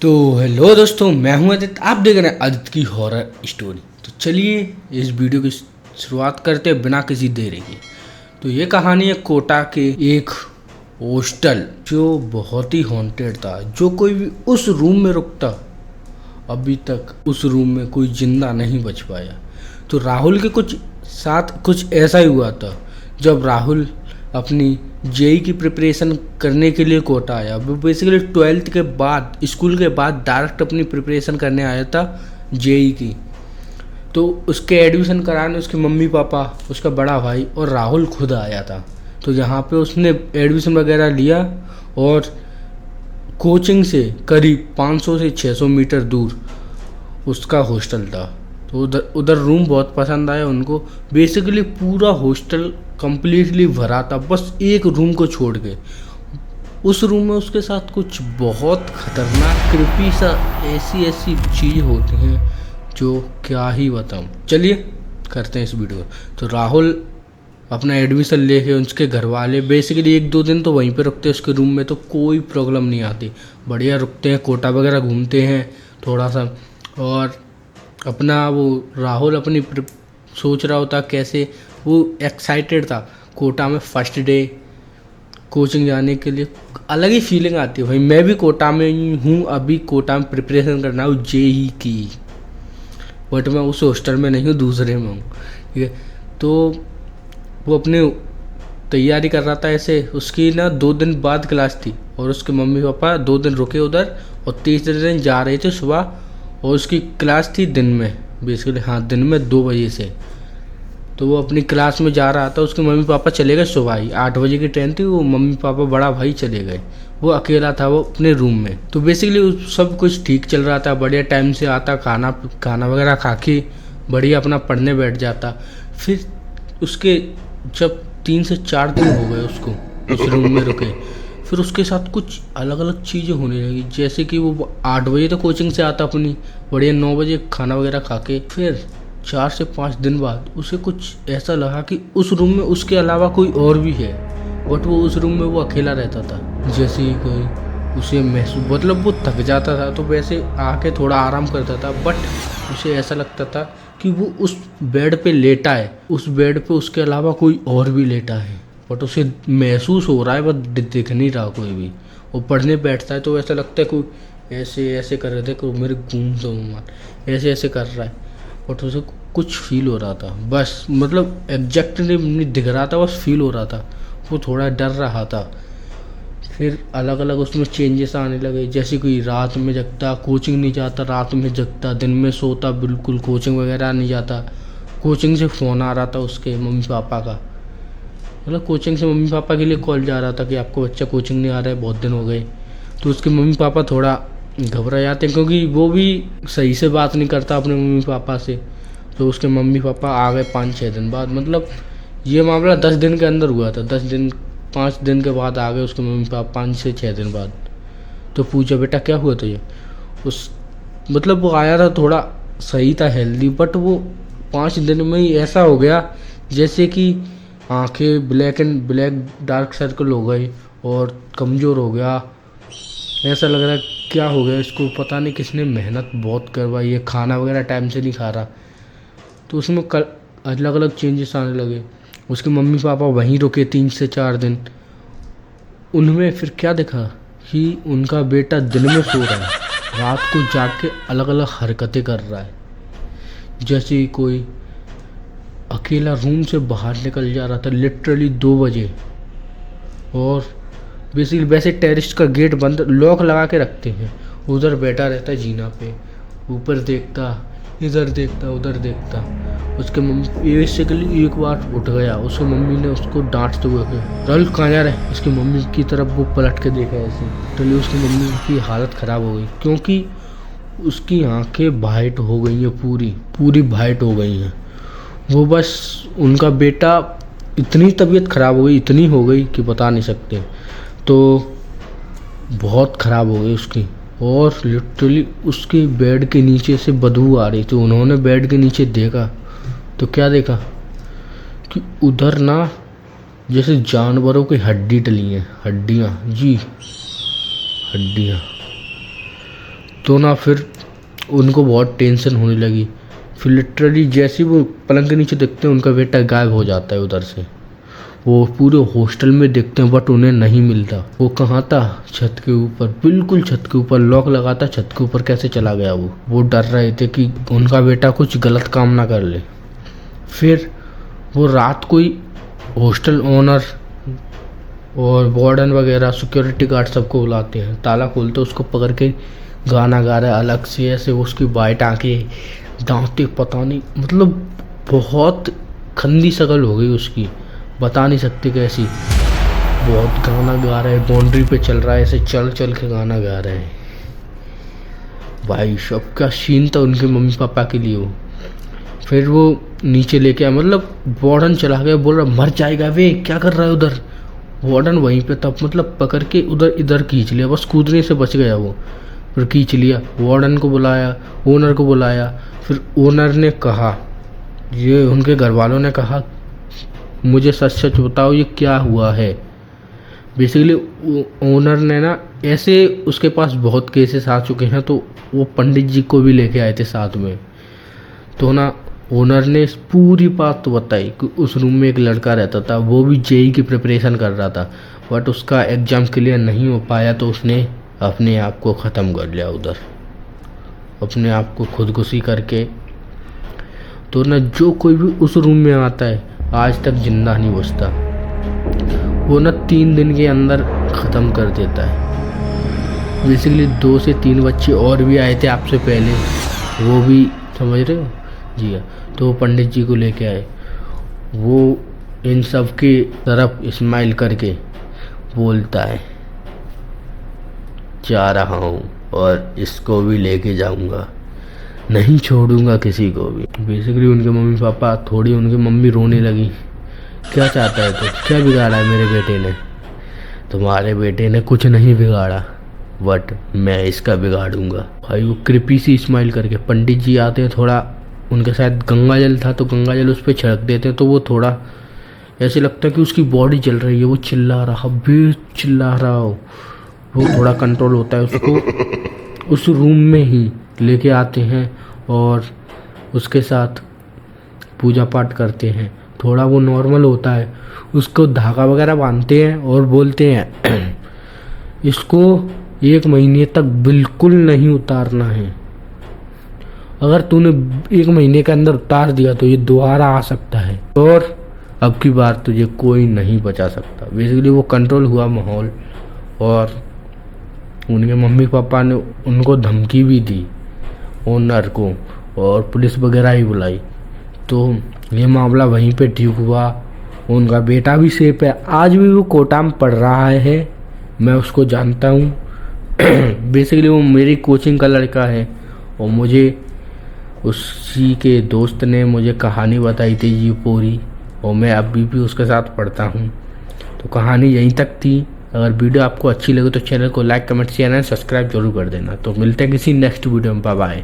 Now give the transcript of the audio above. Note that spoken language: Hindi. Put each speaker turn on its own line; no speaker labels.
तो हेलो दोस्तों, मैं हूं आदित्य। आप देख रहे हैं आदित्य की हॉरर स्टोरी। तो चलिए इस वीडियो की शुरुआत करते हैं बिना किसी देरी के। तो ये कहानी है कोटा के एक हॉस्टल जो बहुत ही हॉन्टेड था। जो कोई भी उस रूम में रुकता, अभी तक उस रूम में कोई जिंदा नहीं बच पाया। तो राहुल के कुछ साथ कुछ ऐसा ही हुआ था। जब राहुल अपनी जेई की प्रिपरेशन करने के लिए कोटा आया, वो बेसिकली 12th के बाद, स्कूल के बाद डायरेक्ट अपनी प्रिपरेशन करने आया था जेई की। तो उसके एडमिशन कराने उसके मम्मी पापा, उसका बड़ा भाई और राहुल खुद आया था। तो यहाँ पे उसने एडमिशन वगैरह लिया और कोचिंग से करीब 500 से 600 मीटर दूर उसका हॉस्टल था। तो उधर उधर रूम बहुत पसंद आया उनको। बेसिकली पूरा हॉस्टल कंप्लीटली भरा था, बस एक रूम को छोड़ के। उस रूम में उसके साथ कुछ बहुत खतरनाक क्रिपी सा ऐसी ऐसी चीज़ होती हैं जो क्या ही बताऊं। चलिए करते हैं इस वीडियो। तो राहुल अपना एडमिशन लेके, उसके घर वाले बेसिकली 1-2 दिन तो वहीं पे रुकते हैं उसके रूम में, तो कोई प्रॉब्लम नहीं आती। बढ़िया रुकते हैं, कोटा वगैरह घूमते हैं थोड़ा सा। और अपना वो राहुल अपनी सोच रहा होता कैसे, वो एक्साइटेड था कोटा में फर्स्ट डे कोचिंग जाने के लिए। अलग ही फीलिंग आती है भाई। मैं भी कोटा में ही हूँ, अभी कोटा में प्रिपरेशन करना हूँ जेई की, बट मैं उस हॉस्टल में नहीं हूँ, दूसरे में हूँ। ठीक है, तो वो अपने तैयारी कर रहा था ऐसे। उसकी ना 2 दिन बाद क्लास थी और उसके मम्मी पापा 2 दिन रुके उधर और तीसरे दिन जा रहे थे सुबह। और उसकी क्लास थी दिन में, बेसिकली हाँ दिन में 2 बजे से। तो वो अपनी क्लास में जा रहा था, उसके मम्मी पापा चले गए सुबह ही, 8 बजे की ट्रेन थी। वो मम्मी पापा बड़ा भाई चले गए, वो अकेला था वो अपने रूम में। तो बेसिकली सब कुछ ठीक चल रहा था, बढ़िया टाइम से आता, खाना वगैरह खा के बढ़िया अपना पढ़ने बैठ जाता। फिर उसके जब 3 से 4 दिन हो गए उसको उस रूम में रुके, फिर उसके साथ कुछ अलग अलग चीज़ें होने लगी। जैसे कि वो 8 बजे तो कोचिंग से आता अपनी, बढ़िया 9 बजे खाना वगैरह खा के, फिर 4 से 5 दिन बाद उसे कुछ ऐसा लगा कि उस रूम में उसके अलावा कोई और भी है, बट वो उस रूम में वो अकेला रहता था। जैसे ही कोई उसे महसूस, मतलब वो थक जाता था तो वैसे आके थोड़ा आराम करता था, बट उसे ऐसा लगता था कि वो उस बेड पे लेटा है, उस बेड पे उसके अलावा कोई और भी लेटा है, बट उसे महसूस हो रहा है, बट दिख नहीं रहा कोई भी। वो पढ़ने बैठता है तो ऐसा लगता है कोई ऐसे ऐसे कर रहे थे, कोई मेरे गूंज दो मान ऐसे ऐसे कर रहा है, बट उसे कुछ फील हो रहा था बस। मतलब एग्जैक्टली नहीं दिख रहा था, बस फील हो रहा था। वो थोड़ा डर रहा था। फिर अलग अलग उसमें चेंजेस आने लगे। जैसे कोई रात में जगता, कोचिंग नहीं जाता, रात में जगता, दिन में सोता, बिल्कुल कोचिंग वगैरह नहीं जाता। कोचिंग से फ़ोन आ रहा था उसके मम्मी पापा का, मतलब कोचिंग से मम्मी पापा के लिए कॉल जा रहा था कि आपको बच्चा कोचिंग नहीं आ रहा है, बहुत दिन हो गए। तो उसके मम्मी पापा थोड़ा घबरा जाते हैं, क्योंकि वो भी सही से बात नहीं करता अपने मम्मी पापा से। तो उसके मम्मी पापा आ गए 5-6 दिन बाद। मतलब ये मामला 10 दिन के अंदर हुआ था। 5 दिन के बाद आ गए उसके मम्मी पापा, 5 से 6 दिन बाद। तो पूछा बेटा क्या हुआ था ये उस, मतलब वो आया था थोड़ा सही था, हेल्दी, बट वो 5 दिन में ही ऐसा हो गया जैसे कि आंखें ब्लैक डार्क सर्कल हो गए और कमज़ोर हो गया। ऐसा लग रहा है क्या हो गया इसको, पता नहीं किसने मेहनत बहुत करवाई है, खाना वगैरह टाइम से नहीं खा रहा। तो उसमें अलग अलग चेंजेस आने लगे। उसके मम्मी पापा वहीं रुके 3 से 4 दिन। उनमें फिर क्या देखा कि उनका बेटा दिन में सो रहा है, रात को जाग के अलग अलग हरकतें कर रहा है। जैसे कोई अकेला रूम से बाहर निकल जा रहा था लिटरली 2 बजे। और बेसिकली वैसे टेरेस का गेट बंद, लॉक लगा के रखते हैं। उधर बैठा रहता है जीना पे, ऊपर देखता, इधर देखता, उधर देखता। उसके मम्मी बेसिकली एक बार उठ गया, उसकी मम्मी ने उसको डांटते हुए कहा राहुल कहाँ जा रहा है। उसकी मम्मी की तरफ वो पलट के देखा ऐसे, तो उसकी मम्मी की हालत ख़राब हो गई, क्योंकि उसकी आंखें वाइट हो गई हैं, पूरी वाइट हो गई हैं। वो बस उनका बेटा, इतनी तबीयत ख़राब हो गई, इतनी हो गई कि बता नहीं सकते। तो बहुत ख़राब हो गई उसकी। और लिटरली उसके बेड के नीचे से बदबू आ रही थी। उन्होंने बेड के नीचे देखा तो क्या देखा कि उधर ना जैसे जानवरों की हड्डी डली हैं, हड्डियाँ जी, हड्डियाँ। तो ना फिर उनको बहुत टेंशन होने लगी। फिर लिटरली जैसे ही वो पलंग के नीचे देखते हैं उनका बेटा गायब हो जाता है उधर से। वो पूरे हॉस्टल में देखते हैं बट उन्हें नहीं मिलता। वो कहाँ था? छत के ऊपर, बिल्कुल छत के ऊपर। लॉक लगा था, छत के ऊपर कैसे चला गया वो डर रहे थे कि उनका बेटा कुछ गलत काम ना कर ले। फिर वो रात को ही हॉस्टल ओनर और वार्डन वगैरह सिक्योरिटी गार्ड सबको बुलाते हैं। ताला खोलते उसको पकड़ के गाना गा रहा है अलग से, ऐसे उसकी वाइट आंखें, दांतें, पता नहीं, मतलब बहुत खंदी शक्ल हो गई उसकी, बता नहीं सकते कैसी। बहुत गाना गा रहा है, बाउंड्री पे चल रहा है, ऐसे चल चल के गाना गा रहे हैं भाई। सबका सीन था उनके मम्मी पापा के लिए वो। फिर वो नीचे लेके आया, मतलब वार्डन चला गया, बोल रहा मर जाएगा वे, क्या कर रहा है उधर। वार्डन वहीं पे तब मतलब पकड़ के उधर इधर खींच लिया, बस कूदने से बच गया वो। फिर खींच लिया, वार्डन को बुलाया, ओनर को बुलाया। फिर ओनर ने कहा, ये उनके घर वालों ने कहा मुझे सच सच बताओ ये क्या हुआ है। बेसिकली ओनर ने ना, ऐसे उसके पास बहुत केसेस आ चुके हैं तो वो पंडित जी को भी लेके आए थे साथ में। तो ना ओनर ने पूरी बात तो बताई कि उस रूम में एक लड़का रहता था, वो भी जेई की प्रिपरेशन कर रहा था बट उसका एग्ज़ाम क्लियर नहीं हो पाया तो उसने अपने आप को ख़त्म कर लिया उधर, अपने आप को खुदकुशी करके। तो ना जो कोई भी उस रूम में आता है आज तक जिंदा नहीं बचता। वो ना 3 दिन के अंदर ख़त्म कर देता है। बेसिकली 2 से 3 बच्चे और भी आए थे आपसे पहले, वो भी समझ रहे हो जी हाँ। तो वो पंडित जी को लेके आए, वो इन सब की तरफ स्माइल करके बोलता है जा रहा हूँ और इसको भी लेके जाऊँगा, नहीं छोड़ूंगा किसी को भी। बेसिकली उनके मम्मी पापा, थोड़ी उनकी मम्मी रोने लगी। क्या चाहता है तो, क्या बिगाड़ा है मेरे बेटे ने? तुम्हारे बेटे ने कुछ नहीं बिगाड़ा बट मैं इसका बिगाड़ूंगा। भाई वो कृपी सी स्माइल करके, पंडित जी आते हैं, थोड़ा उनके साथ गंगा जल था तो गंगा जल उस पर छिड़क देते हैं तो वो थोड़ा ऐसे लगता है कि उसकी बॉडी जल रही है, वो चिल्ला रहा, चिल्ला रहा हो, वो थोड़ा कंट्रोल होता है उसको। उस रूम में ही लेके आते हैं और उसके साथ पूजा पाठ करते हैं। थोड़ा वो नॉर्मल होता है, उसको धागा वगैरह बांधते हैं और बोलते हैं इसको 1 महीने तक बिल्कुल नहीं उतारना है। अगर तूने 1 महीने के अंदर उतार दिया तो ये दोबारा आ सकता है और अब की बार तुझे कोई नहीं बचा सकता। बेसिकली वो कंट्रोल हुआ माहौल और उनके मम्मी पापा ने उनको धमकी भी दी ओनर को और पुलिस वगैरह ही बुलाई। तो ये मामला वहीं पे ठीक हुआ। उनका बेटा भी सेफ है, आज भी वो कोटा में पढ़ रहा है, मैं उसको जानता हूँ। बेसिकली वो मेरी कोचिंग का लड़का है और मुझे उसी के दोस्त ने मुझे कहानी बताई थी ये पूरी, और मैं अभी भी उसके साथ पढ़ता हूँ। तो कहानी यहीं तक थी। अगर वीडियो आपको अच्छी लगे तो चैनल को like, comment, share and subscribe जरूर कर देना। तो मिलते हैं किसी नेक्स्ट वीडियो में, बाय बाय।